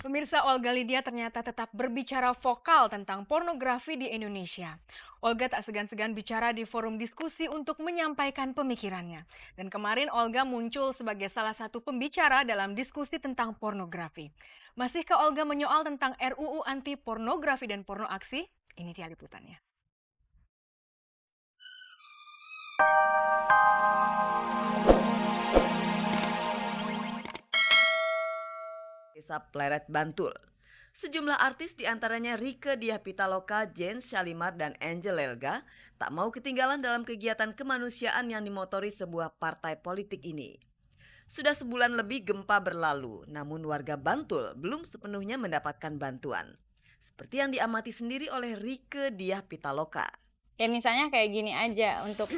Pemirsa, Olga Lydia ternyata tetap berbicara vokal tentang pornografi di Indonesia. Olga tak segan-segan bicara di forum diskusi untuk menyampaikan pemikirannya. Dan kemarin Olga muncul sebagai salah satu pembicara dalam diskusi tentang pornografi. Masihkah Olga menyoal tentang RUU anti pornografi dan porno aksi? Ini dia liputannya. Desa Pleret, Bantul. Sejumlah artis diantaranya Rieke Diah Pitaloka, Jens Shalimar, dan Angel Elga tak mau ketinggalan dalam kegiatan kemanusiaan yang dimotori sebuah partai politik ini. Sudah sebulan lebih gempa berlalu, namun warga Bantul belum sepenuhnya mendapatkan bantuan. Seperti yang diamati sendiri oleh Rieke Diah Pitaloka. Ya misalnya kayak gini aja untuk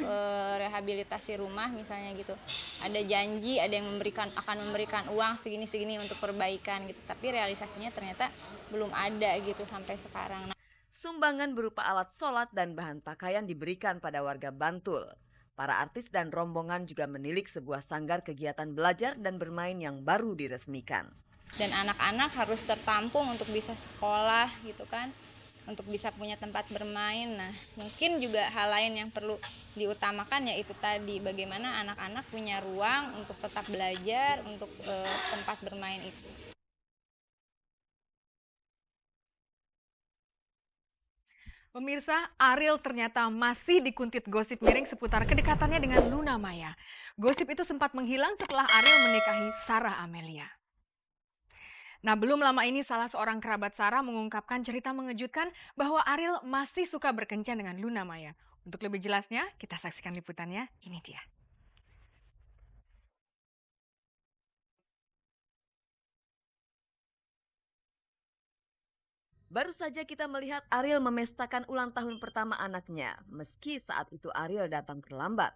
rehabilitasi rumah misalnya gitu. Ada janji, ada yang akan memberikan uang segini-segini untuk perbaikan gitu. Tapi realisasinya ternyata belum ada gitu sampai sekarang. Sumbangan berupa alat sholat dan bahan pakaian diberikan pada warga Bantul. Para artis dan rombongan juga menilik sebuah sanggar kegiatan belajar dan bermain yang baru diresmikan. Dan anak-anak harus tertampung untuk bisa sekolah gitu kan. Untuk bisa punya tempat bermain. Nah, mungkin juga hal lain yang perlu diutamakan yaitu tadi bagaimana anak-anak punya ruang untuk tetap belajar, untuk tempat bermain itu. Pemirsa, Ariel ternyata masih dikuntit gosip miring seputar kedekatannya dengan Luna Maya. Gosip itu sempat menghilang setelah Ariel menikahi Sarah Amelia. Nah, belum lama ini salah seorang kerabat Sarah mengungkapkan cerita mengejutkan bahwa Ariel masih suka berkencan dengan Luna Maya. Untuk lebih jelasnya, kita saksikan liputannya. Ini dia. Baru saja kita melihat Ariel memestakan ulang tahun pertama anaknya, meski saat itu Ariel datang terlambat.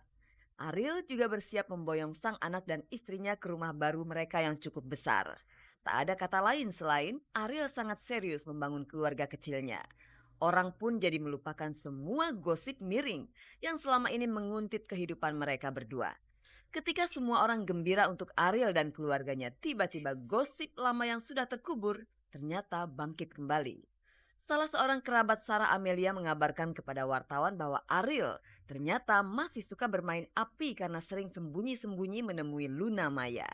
Ariel juga bersiap memboyong sang anak dan istrinya ke rumah baru mereka yang cukup besar. Tak ada kata lain selain Ariel sangat serius membangun keluarga kecilnya. Orang pun jadi melupakan semua gosip miring yang selama ini menguntit kehidupan mereka berdua. Ketika semua orang gembira untuk Ariel dan keluarganya, tiba-tiba gosip lama yang sudah terkubur ternyata bangkit kembali. Salah seorang kerabat Sarah Amelia mengabarkan kepada wartawan bahwa Ariel ternyata masih suka bermain api karena sering sembunyi-sembunyi menemui Luna Maya.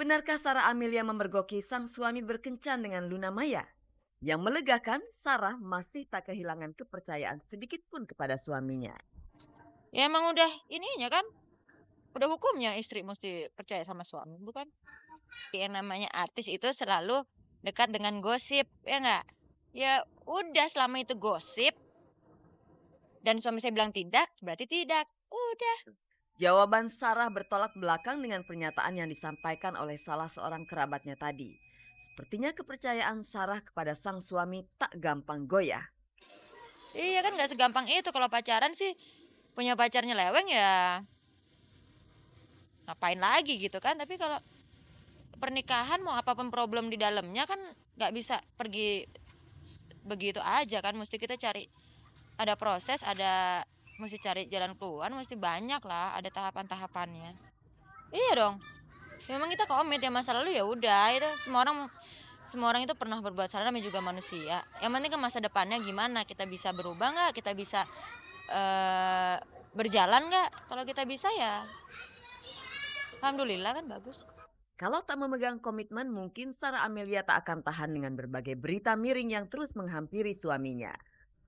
Benarkah Sarah Amelia memergoki sang suami berkencan dengan Luna Maya? Yang melegakan, Sarah masih tak kehilangan kepercayaan sedikit pun kepada suaminya. Ya emang udah ininya kan, udah hukumnya istri mesti percaya sama suami, bukan? Yang namanya artis itu selalu dekat dengan gosip, ya nggak? Ya udah selama itu gosip, dan suami saya bilang tidak, berarti tidak. Udah. Jawaban Sarah bertolak belakang dengan pernyataan yang disampaikan oleh salah seorang kerabatnya tadi. Sepertinya kepercayaan Sarah kepada sang suami tak gampang goyah. Iya kan nggak segampang itu kalau pacaran sih. Punya pacarnya leweng ya ngapain lagi gitu kan. Tapi kalau pernikahan mau apapun problem di dalamnya kan nggak bisa pergi begitu aja kan. Mesti kita cari, ada proses, mesti cari jalan keluar, mesti banyak lah, ada tahapan-tahapannya. Iya dong. Ya, memang kita komit ya, masa lalu ya udah, itu semua orang itu pernah berbuat salah, namanya juga manusia. Yang penting kan masa depannya gimana, kita bisa berubah nggak, kita bisa berjalan nggak. Kalau kita bisa ya alhamdulillah kan bagus. Kalau tak memegang komitmen, mungkin Sarah Amelia tak akan tahan dengan berbagai berita miring yang terus menghampiri suaminya.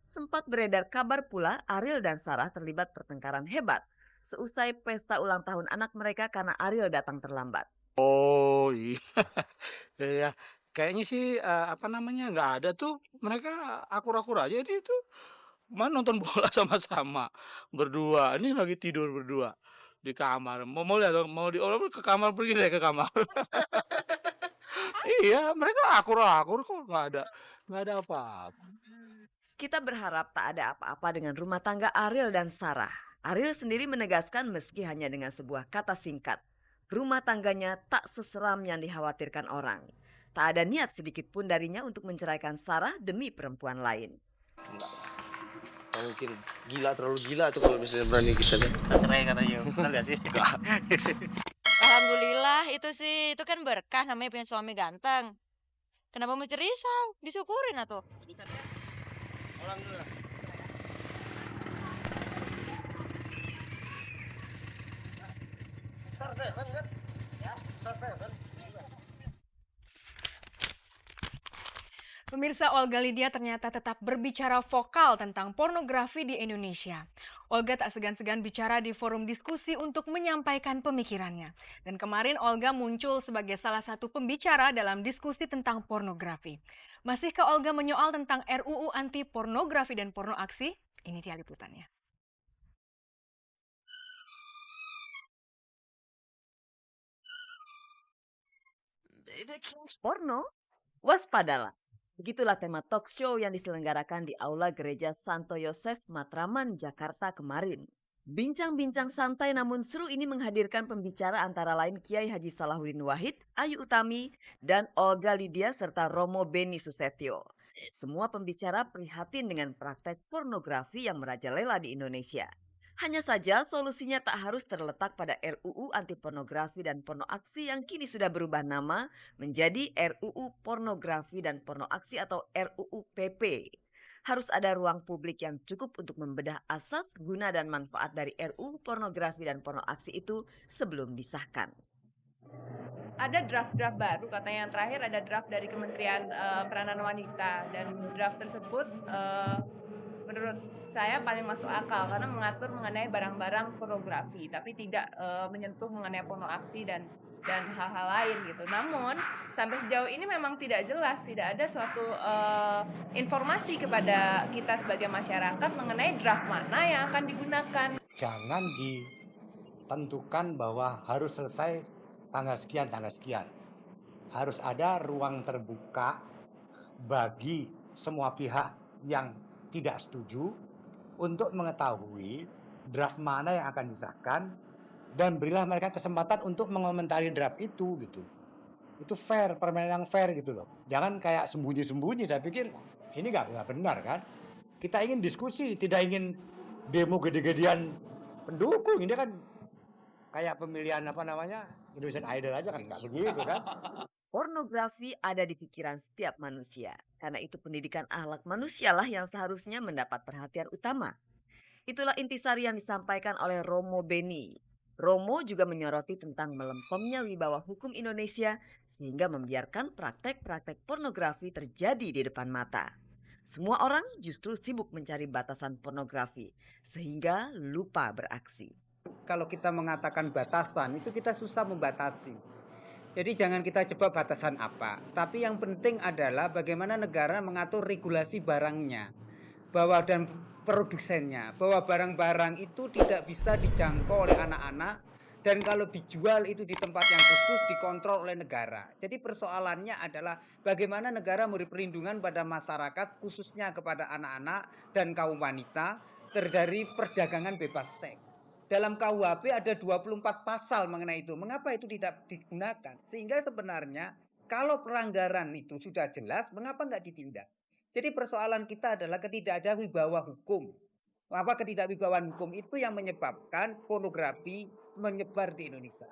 Sempat beredar kabar pula Ariel dan Sarah terlibat pertengkaran hebat seusai pesta ulang tahun anak mereka karena Ariel datang terlambat. Oh iya, iya. Kayaknya sih, apa namanya, nggak ada tuh. Mereka akur-akur aja itu kemarin nonton bola sama-sama, berdua. Ini lagi tidur berdua di kamar. Mau lihat dong, mau ke kamar, pergi deh ke kamar. Iya, mereka akur-akur kok, nggak ada apa-apa. Kita berharap tak ada apa-apa dengan rumah tangga Ariel dan Sarah. Ariel sendiri menegaskan meski hanya dengan sebuah kata singkat, rumah tangganya tak seseram yang dikhawatirkan orang. Tak ada niat sedikit pun darinya untuk menceraikan Sarah demi perempuan lain. Enggak. Nggak mungkin terlalu gila tuh kalau misalnya berani kita lihat. Kita cerai katanya, benar gak sih? Alhamdulillah itu sih, itu kan berkah namanya punya suami ganteng. Kenapa mesti risau? Disyukurin atuh. Alhamdulillah. Pemirsa, Olga Lydia ternyata tetap berbicara vokal tentang pornografi di Indonesia. Olga tak segan-segan bicara di forum diskusi untuk menyampaikan pemikirannya. Dan kemarin Olga muncul sebagai salah satu pembicara dalam diskusi tentang pornografi. Masihkah Olga menyoal tentang RUU anti pornografi dan porno aksi? Ini dia liputannya. Porno? Waspadalah. Begitulah tema talk show yang diselenggarakan di Aula Gereja Santo Yosef Matraman, Jakarta kemarin. Bincang-bincang santai namun seru ini menghadirkan pembicara antara lain Kiai Haji Salahuddin Wahid, Ayu Utami, dan Olga Lydia serta Romo Beni Susetio. Semua pembicara prihatin dengan praktek pornografi yang merajalela di Indonesia. Hanya saja solusinya tak harus terletak pada RUU anti pornografi dan porno aksi yang kini sudah berubah nama menjadi RUU pornografi dan porno aksi atau RUU PP. Harus ada ruang publik yang cukup untuk membedah asas, guna dan manfaat dari RUU pornografi dan porno aksi itu sebelum disahkan. Ada draft-draft baru, katanya yang terakhir ada draft dari Kementerian Peranan Wanita, dan draft tersebut menurut saya paling masuk akal karena mengatur mengenai barang-barang pornografi tapi tidak menyentuh mengenai porno aksi dan hal-hal lain gitu. Namun sampai sejauh ini memang tidak jelas, tidak ada suatu informasi kepada kita sebagai masyarakat mengenai draft mana yang akan digunakan. Jangan ditentukan bahwa harus selesai tanggal sekian. Harus ada ruang terbuka bagi semua pihak yang tidak setuju untuk mengetahui draft mana yang akan disahkan dan berilah mereka kesempatan untuk mengomentari draft itu gitu. Itu fair, permainan yang fair gitu loh. Jangan kayak sembunyi-sembunyi. Saya pikir ini nggak benar kan. Kita ingin diskusi, tidak ingin demo gede-gedean pendukung. Ini kan kayak pemilihan Indonesian Idol aja kan, nggak begitu kan. Pornografi ada di pikiran setiap manusia. Karena itu pendidikan akhlak manusialah yang seharusnya mendapat perhatian utama. Itulah intisari yang disampaikan oleh Romo Beni. Romo juga menyoroti tentang melempemnya wibawa hukum Indonesia sehingga membiarkan praktek-praktek pornografi terjadi di depan mata. Semua orang justru sibuk mencari batasan pornografi sehingga lupa beraksi. Kalau kita mengatakan batasan itu kita susah membatasi. Jadi jangan kita coba batasan apa. Tapi yang penting adalah bagaimana negara mengatur regulasi barangnya dan produsennya. Bahwa barang-barang itu tidak bisa dijangkau oleh anak-anak. Dan kalau dijual itu di tempat yang khusus dikontrol oleh negara. Jadi persoalannya adalah bagaimana negara memberi perlindungan pada masyarakat khususnya kepada anak-anak dan kaum wanita dari perdagangan bebas seks. Dalam KUHP ada 24 pasal mengenai itu. Mengapa itu tidak digunakan? Sehingga sebenarnya kalau pelanggaran itu sudah jelas, mengapa nggak ditindak? Jadi persoalan kita adalah ketidakadaan wibawa hukum. Ketidakwibawaan hukum itu yang menyebabkan pornografi menyebar di Indonesia.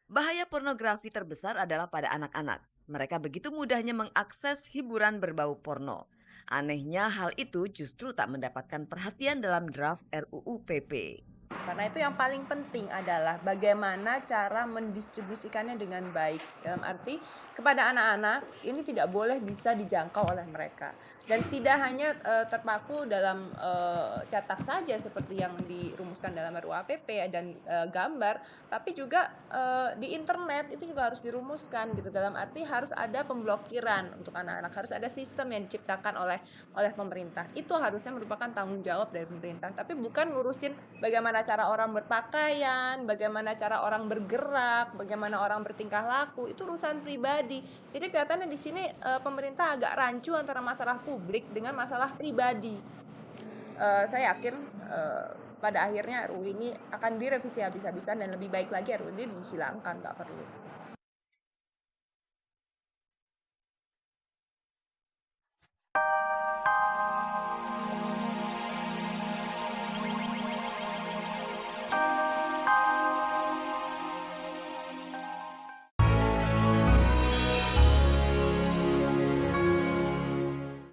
Bahaya pornografi terbesar adalah pada anak-anak. Mereka begitu mudahnya mengakses hiburan berbau porno. Anehnya hal itu justru tak mendapatkan perhatian dalam draft RUU PP. Karena itu yang paling penting adalah bagaimana cara mendistribusikannya dengan baik. Dalam arti kepada anak-anak ini tidak boleh bisa dijangkau oleh mereka. Dan tidak hanya terpaku dalam cetak saja seperti yang dirumuskan dalam RUU APP dan gambar, tapi juga di internet itu juga harus dirumuskan gitu. Dalam arti harus ada pemblokiran untuk anak-anak, harus ada sistem yang diciptakan oleh pemerintah. Itu harusnya merupakan tanggung jawab dari pemerintah, tapi bukan ngurusin bagaimana cara orang berpakaian, bagaimana cara orang bergerak, bagaimana orang bertingkah laku, itu urusan pribadi. Jadi kelihatannya di sini pemerintah agak rancu antara masalah publik dengan masalah pribadi. Saya yakin pada akhirnya RUU ini akan direvisi habis-habisan dan lebih baik lagi RUU ini dihilangkan, nggak perlu.